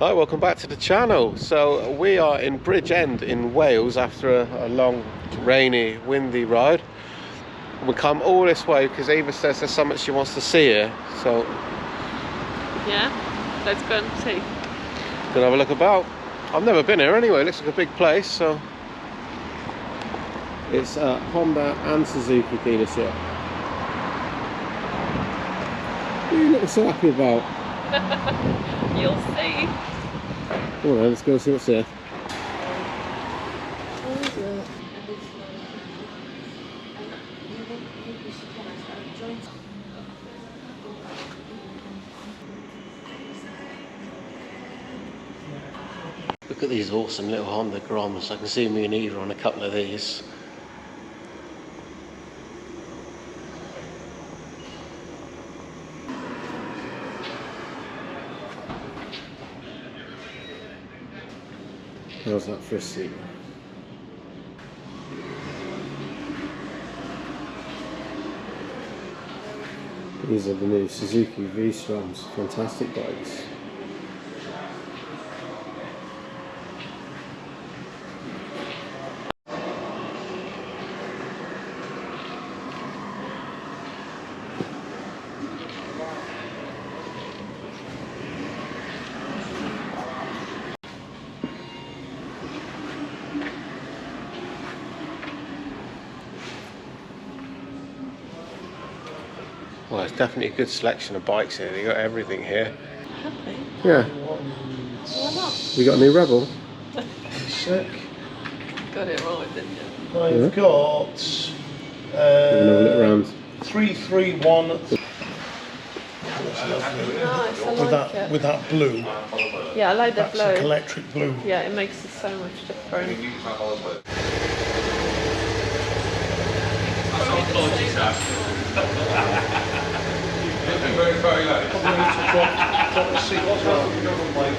Hi, welcome back to the channel. So we are in Bridgend in Wales after a long, rainy, windy ride. We come all this way because Eva says there's so much she wants to see here. So yeah, let's go and see. Gonna have a look about. I've never been here anyway. It looks like a big place. So it's a Honda and Suzuki dealership. What are you looking so happy about? You'll see. Come on then, let's go see what's here. Look at these awesome little Honda Groms. I can see me and Eva on a couple of these. How's that for a seat? These are the new Suzuki V-Stroms, fantastic bikes. Well, it's definitely a good selection of bikes here. They got everything here. Have they? Yeah. Why not? We got a new Rebel. Sick. Got it right, didn't you? I've got We're gonna have a look around. 331 Nice, I like it. with that blue. Yeah, I like the That's blue. like electric blue. Yeah, it makes it so much different.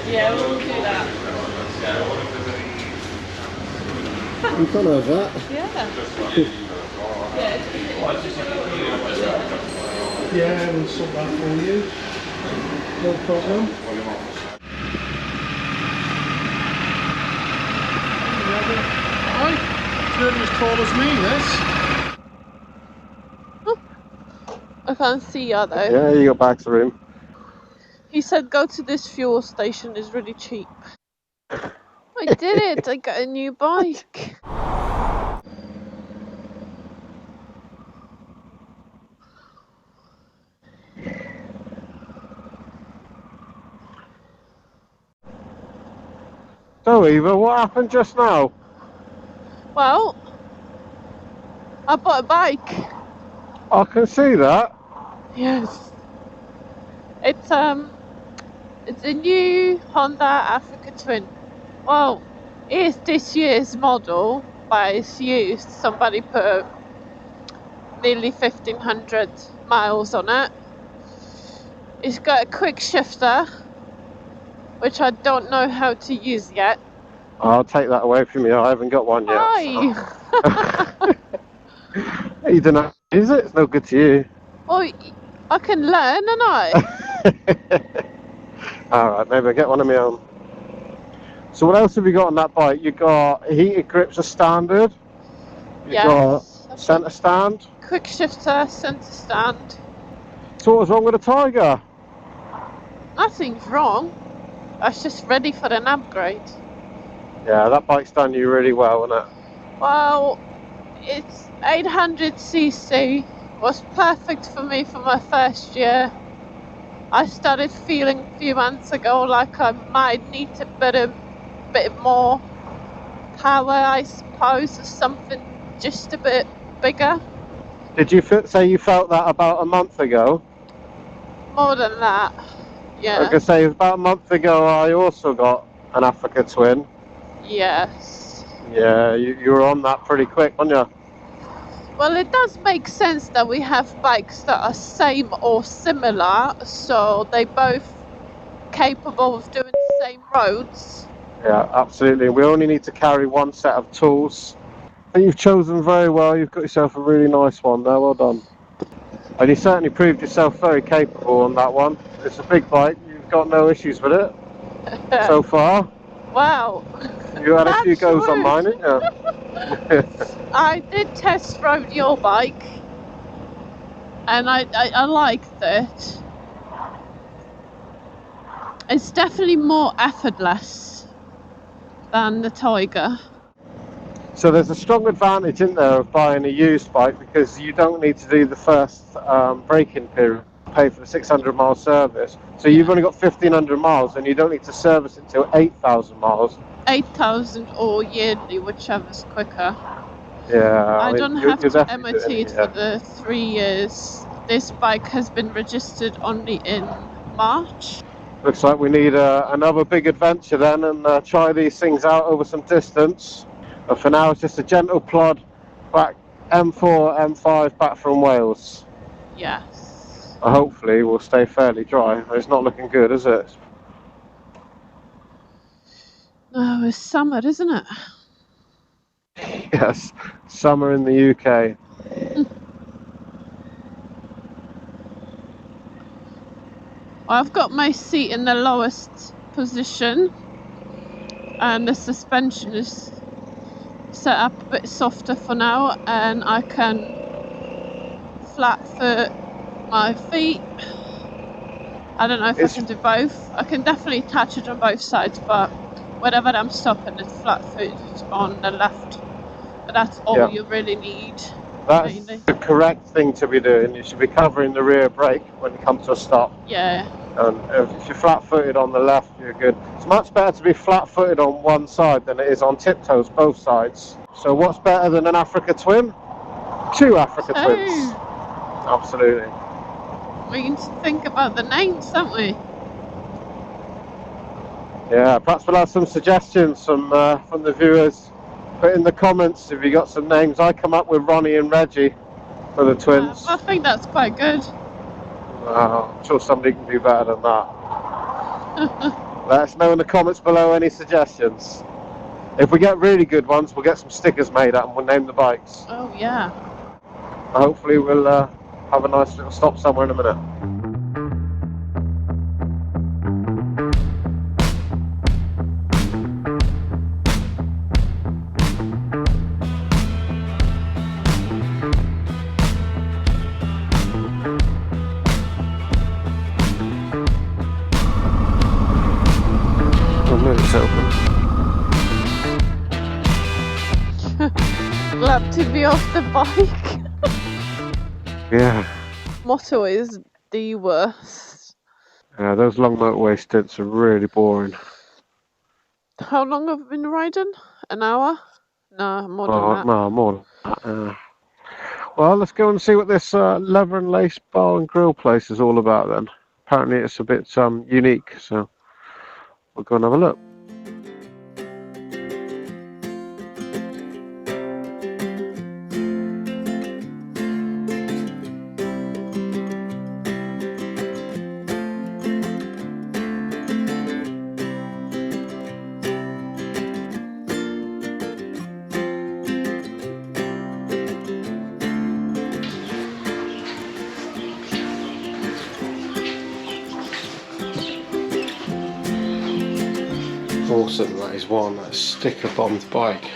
Yeah, we'll do that. You can't have that. Yeah. Yeah, we'll sort that for you. No problem. Right, it's nearly as tall as me, this. I can't see you though. Yeah, you got bags of room. He said go to this fuel station, it's really cheap. I did it, I got a new bike. So Eva, what happened just now? Well, I bought a bike. I can see that. Yes. It's a new Honda Africa Twin. Well, it's this year's model, but it's used. Somebody put nearly 1,500 miles on it. It's got a quick shifter, which I don't know how to use yet. I'll take that away from you. I haven't got one yet. Why? So. You don't know. Is it? It's no good to you. Well, I can learn, and I. Alright, maybe I'll get one of my own. So what else have you got on that bike? You got heated grips as standard. You got centre stand. Quick shifter, centre stand. So what's wrong with the Tiger? Nothing's wrong. I was just ready for an upgrade. Yeah, that bike's done you really well, isn't it? Well, it's 800cc. Was perfect for me for my first year. I started feeling a few months ago like I might need a bit more power, I suppose, or something just a bit bigger. Did you say you felt that about a month ago? More than that, yeah. I was going to say, about a month ago I also got an Africa Twin. Yes. Yeah, you were on that pretty quick, weren't you? Well, it does make sense that we have bikes that are same or similar, so they both capable of doing the same roads. Yeah, absolutely. We only need to carry one set of tools. And you've chosen very well. You've got yourself a really nice one there. Well done. And you certainly proved yourself very capable on that one. It's a big bike. You've got no issues with it. so far. Wow. You had a few That's goes on good. mine, didn't you? I did test ride your bike, and I liked it. It's definitely more effortless than the Tiger. So there's a strong advantage in there of buying a used bike because you don't need to do the first break-in period, pay for the 600-mile service. So you've only got 1,500 miles and you don't need to service it until 8,000 miles. 8,000 or yearly, whichever's quicker. Yeah, I mean, don't you're have to definitely MOT doing it for the 3 years. This bike has been registered only in March. Looks like we need another big adventure then and try these things out over some distance. But for now, it's just a gentle plod back M4, M5 back from Wales. Yes. Hopefully, we'll stay fairly dry. It's not looking good, is it? Oh, it's summer, isn't it? Yes, summer in the UK. I've got my seat in the lowest position, and the suspension is set up a bit softer for now, and I can flat foot my feet. I don't know if I can do both. I can definitely attach it on both sides, but whenever I'm stopping, it's flat footed on the left. But that's all you really need. That's mainly. the correct thing to be doing. You should be covering the rear brake when you come to a stop. Yeah. And if you're flat-footed on the left, you're good. It's much better to be flat-footed on one side than it is on tiptoes, both sides. So what's better than an Africa twin? 2 Africa twins. Absolutely. We need to think about the names, don't we? Yeah, perhaps we'll have some suggestions from the viewers. Put in the comments if you got some names. I come up with Ronnie and Reggie for the twins. I think that's quite good. I'm sure somebody can do better than that. Let us know in the comments below any suggestions. If we get really good ones, we'll get some stickers made up and we'll name the bikes. Oh yeah. Hopefully we'll have a nice little stop somewhere in a minute. It's open. Glad to be off the bike. Yeah. Motto is the worst. Yeah, those long motorway stints are really boring. How long have you been riding? An hour? No, more than that. No, more than that. Well, let's go and see what this leather and lace bar and grill place is all about then. Apparently it's a bit unique, so we'll go and have a look. Awesome, that is one sticker bombed bike.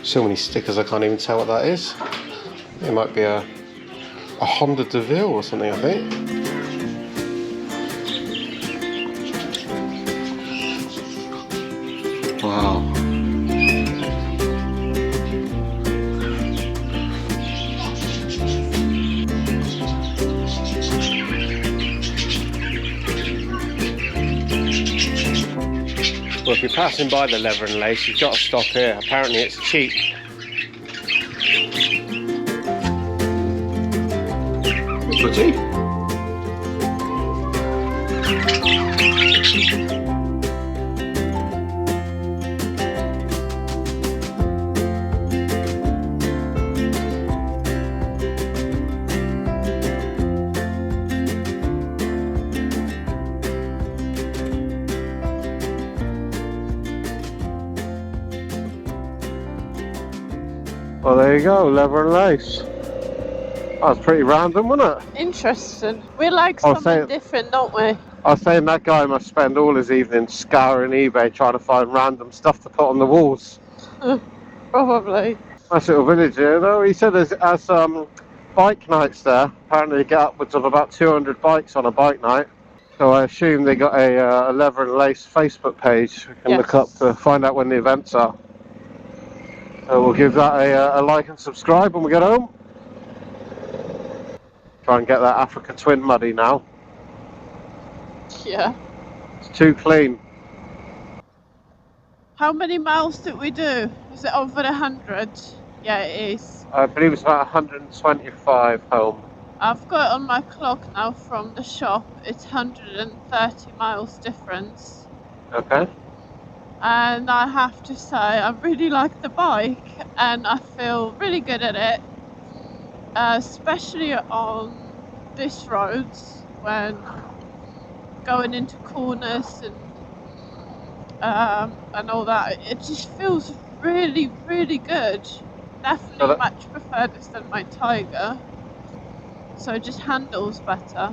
So many stickers I can't even tell what that is. It might be a Honda DeVille or something, I think. Wow. Well, if you're passing by the leather and lace, you've got to stop here. Apparently it's cheap. Bloody. Well, there you go, leather and lace. was pretty random, wasn't it? Interesting. We like I'll something say- different, don't we? I was saying that guy must spend all his evening scouring eBay trying to find random stuff to put on the walls. Probably. Nice little village here, though. He said there's bike nights there. Apparently, they get upwards of about 200 bikes on a bike night. So I assume they got a leather and lace Facebook page we can look up to find out when the events are. So we'll give that a like and subscribe when we get home. Try and get that Africa Twin muddy now. Yeah. It's too clean. How many miles did we do? Is it over 100? Yeah, it is. I believe it's about 125 home. I've got it on my clock now from the shop. It's 130 miles difference. Okay. And I have to say, I really like the bike and I feel really good at it. Especially on this roads when going into corners and all that. It just feels really, really good. Definitely much prefer this than my Tiger. So it just handles better.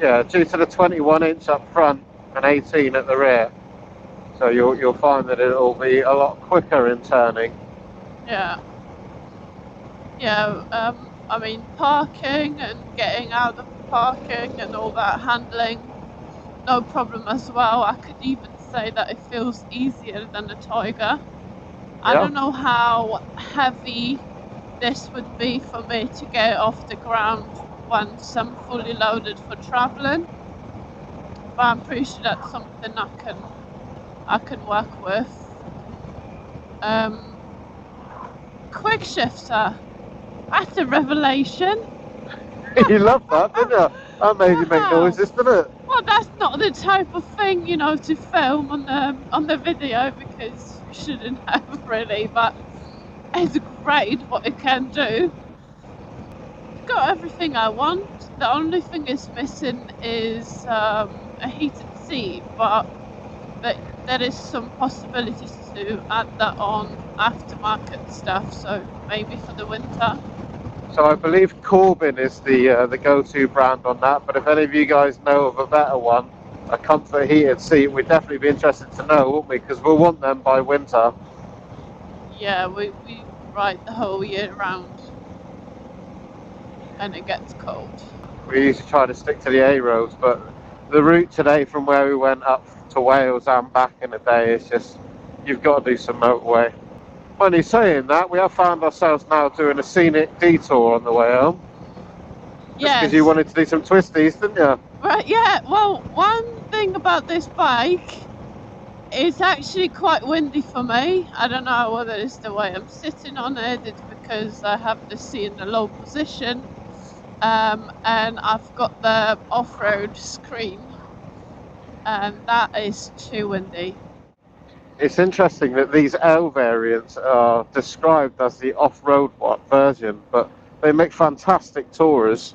Yeah, due to the 21-inch up front and 18 at the rear. So you'll find that it'll be a lot quicker in turning. Yeah. Yeah, I mean, parking and getting out of parking and all that handling, no problem as well. I could even say that it feels easier than the Tiger. I don't know how heavy this would be for me to get off the ground once I'm fully loaded for travelling, but I'm pretty sure that's something I can work with. Quick shifter, that's a revelation. You love that, didn't you? That made you make noises, didn't it? Well, that's not the type of thing, you know, to film on the video because you shouldn't have really, but it's great what it can do. It's got everything I want. The only thing it's missing is a heated seat, but there is some possibilities to add that on aftermarket stuff, so maybe for the winter. So I believe Corbin is the go-to brand on that, but if any of you guys know of a better one, a comfort heated seat, we'd definitely be interested to know, wouldn't we? Because we'll want them by winter. Yeah, we ride the whole year round and it gets cold. We usually try to stick to the A roads, but the route today from where we went up to Wales and back in the day is just, you've got to do some motorway. Funny saying that, we have found ourselves now doing a scenic detour on the way home. Yes. Because you wanted to do some twisties, didn't you? Right, yeah. Well, one thing about this bike, it's actually quite windy for me. I don't know whether it's the way I'm sitting on it, it's because I have the seat in a low position, and I've got the off-road screen, and that is too windy. It's interesting that these L variants are described as the off-road version, but they make fantastic tourers.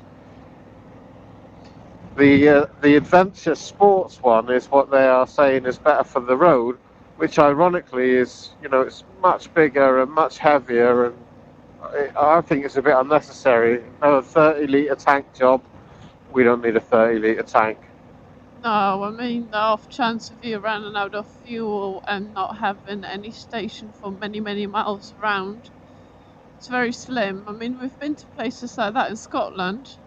The Adventure Sports one is what they are saying is better for the road, which ironically is, you know, it's much bigger and much heavier, and I think it's a bit unnecessary. No 30-litre tank job. We don't need a 30-litre tank. No, I mean the off chance of you running out of fuel and not having any station for many, many miles around. It's very slim. I mean, we've been to places like that in Scotland,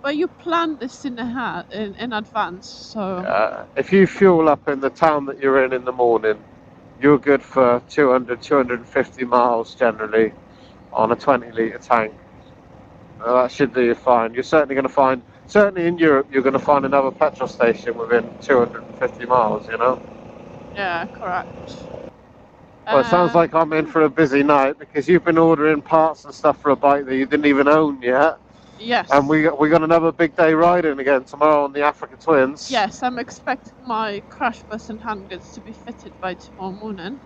but you plan this in advance. So if you fuel up in the town that you're in the morning, you're good for 200, 250 miles generally on a 20-litre tank. That should do you fine. You're certainly going to find, certainly in Europe, you're going to find another petrol station within 250 miles, you know? Yeah, correct. Well, it sounds like I'm in for a busy night because you've been ordering parts and stuff for a bike that you didn't even own yet. Yes. And we got another big day riding again tomorrow on the Africa Twins. Yes, I'm expecting my crash bus and handguards to be fitted by tomorrow morning.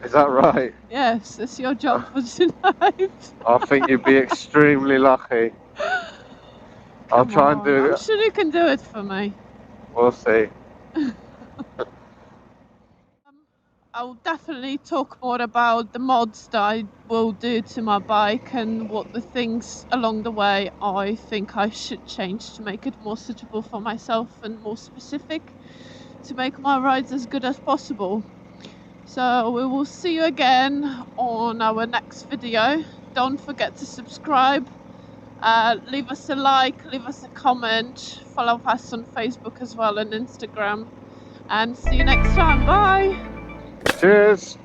Is that right? Yes, it's your job for tonight. I think you'd be extremely lucky. I'll try and do it. I'm sure you can do it for me. We'll see. I'll definitely talk more about the mods that I will do to my bike and what the things along the way I think I should change to make it more suitable for myself and more specific to make my rides as good as possible. So we will see you again on our next video. Don't forget to subscribe, leave us a like, leave us a comment, follow us on Facebook as well and Instagram, and see you next time. Bye. Cheers.